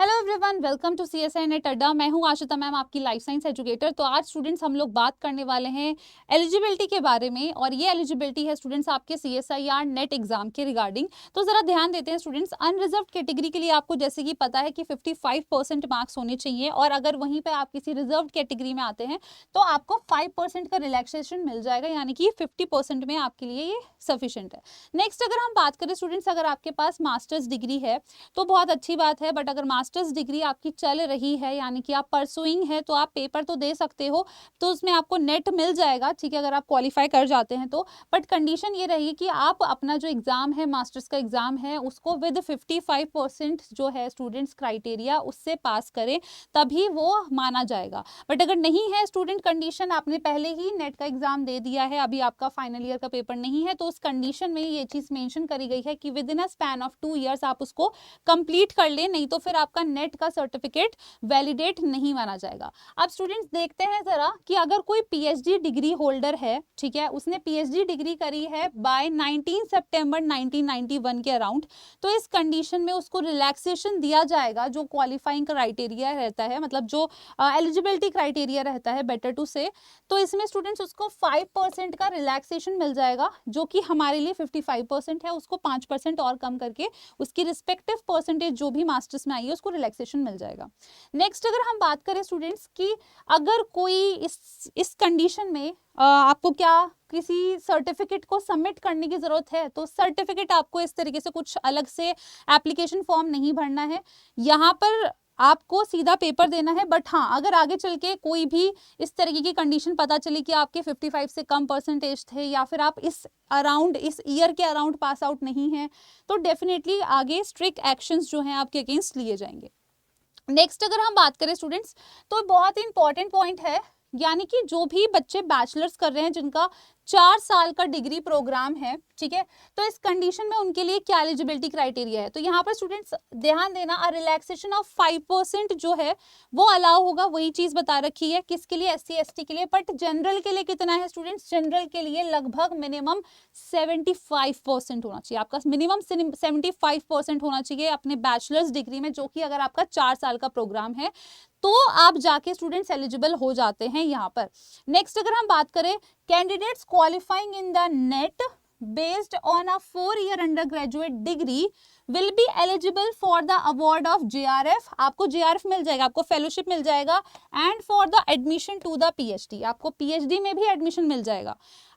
Hello everyone, welcome to CSI NET अड्डा। मैं हूं आशिता मैम, आपकी लाइफ साइंस एजुकेटर। तो आज स्टूडेंट्स हम लोग बात करने वाले हैं एलिजिबिलिटी के बारे में, और ये एलिजिबिलिटी है स्टूडेंट्स आपके CSIR नेट एग्जाम के रिगार्डिंग। तो जरा ध्यान देते हैं स्टूडेंट्स। अनरिजर्व कैटेगरी के लिए आपको जैसे कि पता है कि 55% मार्क्स होने चाहिए, और अगर वहीं पर आप किसी रिजर्व कैटेगरी में आते हैं तो आपको 5% का रिलैक्सेशन मिल जाएगा, यानी कि 50% में आपके लिए ये सफिशिएंट है। नेक्स्ट अगर हम बात करें स्टूडेंट्स, अगर आपके पास मास्टर्स डिग्री है तो बहुत अच्छी बात है, बट अगर मास्टर्स डिग्री आपकी चल रही है यानी कि आप परसुइंग है तो आप पेपर तो दे सकते हो, तो उसमें आपको नेट मिल जाएगा, ठीक है, अगर आप क्वालिफाई कर जाते हैं तो। बट कंडीशन ये रहेगी कि आप अपना जो एग्जाम है, मास्टर्स का एग्जाम है, उसको विद 55% जो है स्टूडेंट्स क्राइटेरिया उससे पास करें, तभी वो माना जाएगा। बट अगर नहीं है स्टूडेंट कंडीशन, आपने पहले ही नेट का एग्जाम दे दिया है, अभी आपका फाइनल ईयर का पेपर नहीं है, तो उस कंडीशन में ये चीज मेंशन करी गई है कि with in a span of 2 years आप उसको कंप्लीट कर ले, नहीं तो फिर आपका नेट का सर्टिफिकेट वैलिडेट नहीं माना जाएगा। अब स्टूडेंट्स देखते हैं जरा कि अगर कोई पीएचडी डिग्री होल्डर है, ठीक है, उसने पीएचडी डिग्री करी है बाय 19 सितंबर 1991 के अराउंड, तो इस कंडीशन में उसको रिलैक्सेशन दिया जाएगा। जो क्वालिफाइंग क्राइटेरिया रहता है, मतलब जो एलिजिबिलिटी क्राइटेरिया रहता है बेटर टू से, तो इसमें स्टूडेंट्स उसको 5% का रिलैक्सेशन मिल जाएगा, जो कि हमारे लिए 55% है, उसको 5% और कम करके उसकी रिस्पेक्टिव परसेंटेज जो भी मास्टर्स में आई है उसको रिलैक्सेशन मिल जाएगा। नेक्स्ट अगर हम बात करें स्टूडेंट्स कि अगर कोई इस कंडीशन में आपको क्या किसी सर्टिफिकेट को सबमिट करने की जरूरत है, तो सर्टिफिकेट आपको इस तरीके से कुछ अलग से एप्लीकेशन फॉर्म नहीं भरना है, यहाँ पर आपको सीधा पेपर देना है। बट हाँ, अगर आगे चल के कोई भी इस तरीके की कंडीशन पता चली कि आपके 55 से कम परसेंटेज थे, या फिर आप इस ईयर के अराउंड पास आउट नहीं है, तो डेफिनेटली आगे स्ट्रिक्ट एक्शंस जो हैं आपके अगेंस्ट लिए जाएंगे। नेक्स्ट अगर हम बात करें स्टूडेंट्स, तो बहुत ही इंपॉर्टेंट पॉइंट है, यानी कि जो भी बच्चे बैचलर्स कर रहे हैं जिनका 4 साल का डिग्री प्रोग्राम है, ठीक है, तो इस कंडीशन में उनके लिए क्या एलिजिबिलिटी क्राइटेरिया है। तो यहाँ पर स्टूडेंट्स ध्यान देना, रिलैक्सेशन ऑफ 5% जो है वो अलाउ होगा, वही चीज बता रखी है किसके लिए, SC ST के लिए। बट जनरल के लिए कितना है स्टूडेंट्स, जनरल के लिए लगभग मिनिमम 75% होना चाहिए, आपका मिनिमम 75% होना चाहिए अपने बैचलर्स डिग्री में, जो कि अगर आपका 4 साल का प्रोग्राम है तो आप जाके स्टूडेंट्स एलिजिबल हो जाते हैं यहाँ पर। नेक्स्ट अगर हम बात करें, candidates qualifying in the NET based on a 4-year undergraduate degree will be eligible for the award of JRF। आपको JRF मिल जाएगा, आपको फेलोशिप मिल जाएगा, and for the admission to the PhD, आपको PhD में भी एडमिशन मिल जाएगा।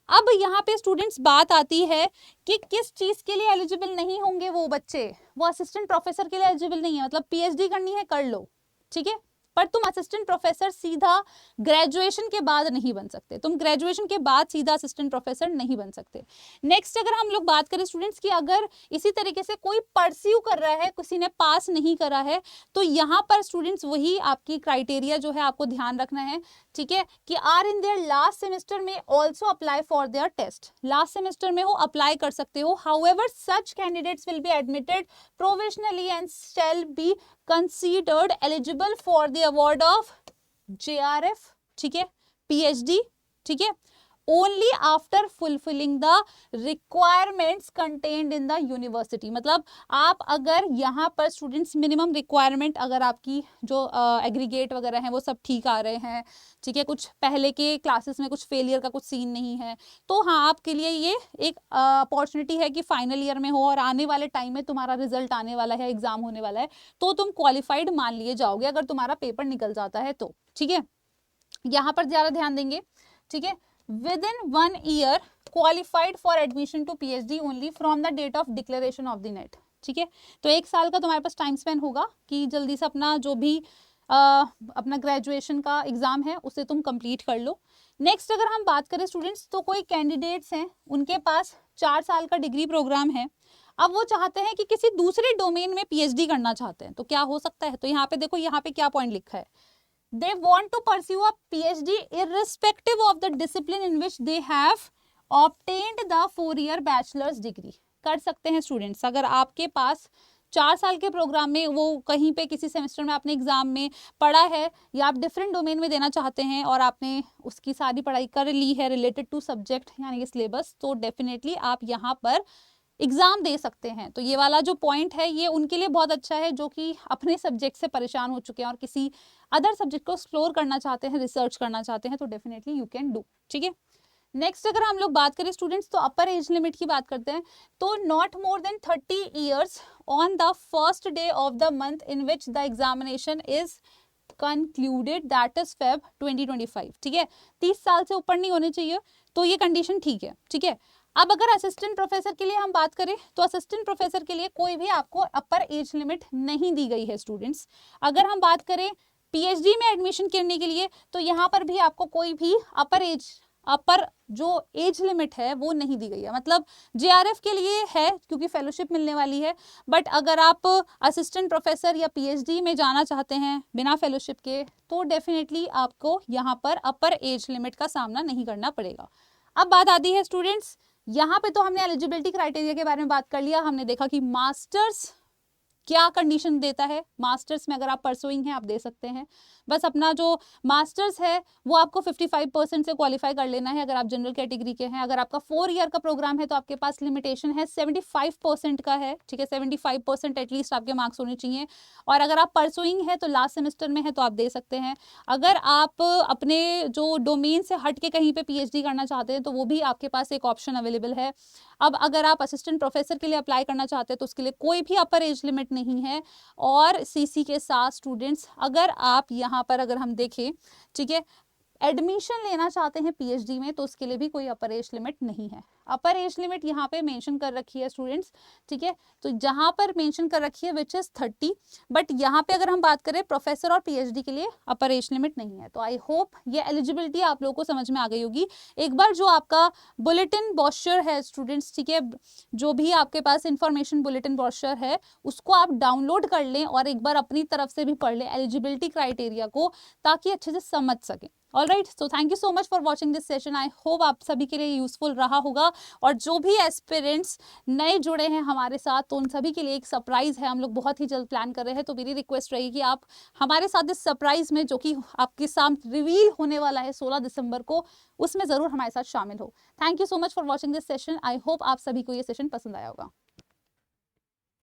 अब यहाँ पे स्टूडेंट्स बात आती है कि किस चीज के लिए एलिजिबल नहीं होंगे वो बच्चे, वो असिस्टेंट प्रोफेसर के लिए एलिजिबल नहीं है, मतलब PhD करनी है कर लो, ठीक है, पर तुम असिस्टेंट प्रोफेसर सीधा ग्रेजुएशन के बाद नहीं बन सकते, तुम ग्रेजुएशन के बाद सीधा असिस्टेंट प्रोफेसर नहीं बन सकते। नेक्स्ट अगर हम लोग बात करें स्टूडेंट्स की, अगर इसी तरीके से कोई परस्यू कर रहा है, किसी ने पास नहीं करा है, तो यहाँ पर स्टूडेंट्स वही आपकी क्राइटेरिया जो है आपको ध्यान रखना है, ठीक है, कि are in their last semester में also apply for their test, last semester में हो अप्लाई कर सकते हो। However such candidates will be admitted provisionally and shall be considered eligible for the award of JRF, ठीक है, PhD, ठीक है, only after fulfilling the requirements contained in the university। मतलब आप अगर यहाँ पर स्टूडेंट्स मिनिमम रिक्वायरमेंट, अगर आपकी जो एग्रीगेट वगैरह हैं वो सब ठीक आ रहे हैं, ठीक है, कुछ पहले के क्लासेस में कुछ फेलियर का कुछ सीन नहीं है, तो हाँ आपके लिए ये एक अपॉर्चुनिटी है कि फाइनल ईयर में हो और आने वाले टाइम में तुम्हारा रिजल्ट आने वाला है, एग्जाम होने वाला है, तो तुम क्वालिफाइड मान लिए जाओगे अगर तुम्हारा पेपर निकल जाता है तो, ठीक है, यहाँ पर ज्यादा ध्यान देंगे, ठीक है। within 1 year qualified for admission to PhD only from the date of declaration of the net, ठीक है, तो 1 साल का तुम्हारे पास टाइम स्पेन होगा कि जल्दी से अपना जो भी अपना ग्रेजुएशन का एग्जाम है उसे तुम कंप्लीट कर लो। नेक्स्ट अगर हम बात करें स्टूडेंट्स, तो कोई कैंडिडेट्स हैं उनके पास 4 साल का डिग्री प्रोग्राम है, अब वो चाहते हैं कि किसी दूसरे डोमेन में PhD करना चाहते हैं, तो क्या हो सकता है, तो यहाँ पे देखो, यहाँ पे क्या पॉइंट लिखा है, they want to pursue a PhD irrespective of the discipline in which they have obtained the 4-year bachelor's degree। कर सकते हैं स्टूडेंट्स, अगर आपके पास 4 साल के प्रोग्राम में वो कहीं पे किसी सेमेस्टर में आपने एग्जाम में पढ़ा है, या आप डिफरेंट डोमेन में देना चाहते हैं और आपने उसकी सारी पढ़ाई कर ली है रिलेटेड टू सब्जेक्ट यानी कि सिलेबस, तो डेफिनेटली आप यहाँ पर एग्जाम दे सकते हैं। तो ये वाला जो पॉइंट है ये उनके लिए बहुत अच्छा है जो कि अपने सब्जेक्ट से परेशान हो चुके हैं और किसी अदर सब्जेक्ट को एक्सप्लोर करना चाहते हैं, रिसर्च करना चाहते हैं, तो डेफिनेटली यू कैन डू। ठीक है, नेक्स्ट अगर हम लोग बात करें स्टूडेंट्स तो अपर एज लिमिट की बात करते हैं। तो not more than 30 years on the first day of the month in which the examination is concluded, that is Feb 2025। ठीक है, 30 साल से ऊपर नहीं होने चाहिए, तो ये कंडीशन ठीक है। ठीक है, अब अगर असिस्टेंट प्रोफेसर के लिए हम बात करें तो असिस्टेंट प्रोफेसर के लिए कोई भी आपको अपर एज लिमिट नहीं दी गई है स्टूडेंट्स। अगर हम बात करें पीएचडी में एडमिशन करने के लिए तो यहाँ पर भी आपको कोई भी अपर जो एज लिमिट है वो नहीं दी गई है। मतलब जेआरएफ के लिए है क्योंकि फेलोशिप मिलने वाली है, बट अगर आप असिस्टेंट प्रोफेसर या पीएचडी में जाना चाहते हैं बिना फेलोशिप के तो डेफिनेटली आपको यहाँ पर अपर एज लिमिट का सामना नहीं करना पड़ेगा। अब बात आती है स्टूडेंट्स, यहाँ पे तो हमने एलिजिबिलिटी क्राइटेरिया के बारे में बात कर लिया। हमने देखा कि मास्टर्स क्या कंडीशन देता है। मास्टर्स में अगर आप परसुइंग हैं आप दे सकते हैं, बस अपना जो मास्टर्स है वो आपको 55% से क्वालिफाई कर लेना है अगर आप जनरल कैटेगरी के हैं। अगर आपका 4 ईयर का प्रोग्राम है तो आपके पास लिमिटेशन है 75% का है। ठीक है, 75% एटलीस्ट आपके मार्क्स होने चाहिए। और अगर आप परसुइंग है तो लास्ट सेमेस्टर में है तो आप दे सकते हैं। अगर आप अपने जो डोमेन से हट के कहीं पे पीएचडी करना चाहते हैं तो वो भी आपके पास एक ऑप्शन अवेलेबल है। अब अगर आप असिस्टेंट प्रोफेसर के लिए अप्लाई करना चाहते हैं तो उसके लिए कोई भी अपर एज लिमिट नहीं है। और सीसी के साथ स्टूडेंट्स अगर आप यहाँ पर अगर हम देखें, ठीक है, एडमिशन लेना चाहते हैं पीएचडी में तो उसके लिए भी कोई अपर एज लिमिट नहीं है। अपर एज लिमिट यहाँ पे मेंशन कर रखी है स्टूडेंट्स। ठीक है, तो जहाँ पर मेंशन कर रखी है विच इज 30, बट यहाँ पे अगर हम बात करें प्रोफेसर और पीएचडी के लिए अपर एज लिमिट नहीं है। तो आई होप ये एलिजिबिलिटी आप लोगों को समझ में आ गई होगी। एक बार जो आपका बुलेटिन ब्रोशर है स्टूडेंट्स, ठीक है, जो भी आपके पास इंफॉर्मेशन बुलेटिन ब्रोशर है उसको आप डाउनलोड कर लें और एक बार अपनी तरफ से भी पढ़ लें एलिजिबिलिटी क्राइटेरिया को, ताकि अच्छे से समझ सकें। All right, so thank you so much for watching this session. I hope आप सभी के लिए यूजफुल रहा होगा। और जो भी एस्पिरेंट्स नए जुड़े हैं हमारे साथ तो उन सभी के लिए एक सरप्राइज है, हम लोग बहुत ही जल्द प्लान कर रहे हैं। तो मेरी रिक्वेस्ट रहेगी कि आप हमारे साथ इस सरप्राइज में जो कि आपके सामने रिवील होने वाला है 16 दिसंबर को, उसमें जरूर हमारे साथ शामिल हो। Thank you so much for watching this session. I hope आप सभी को ये सेशन पसंद आया होगा।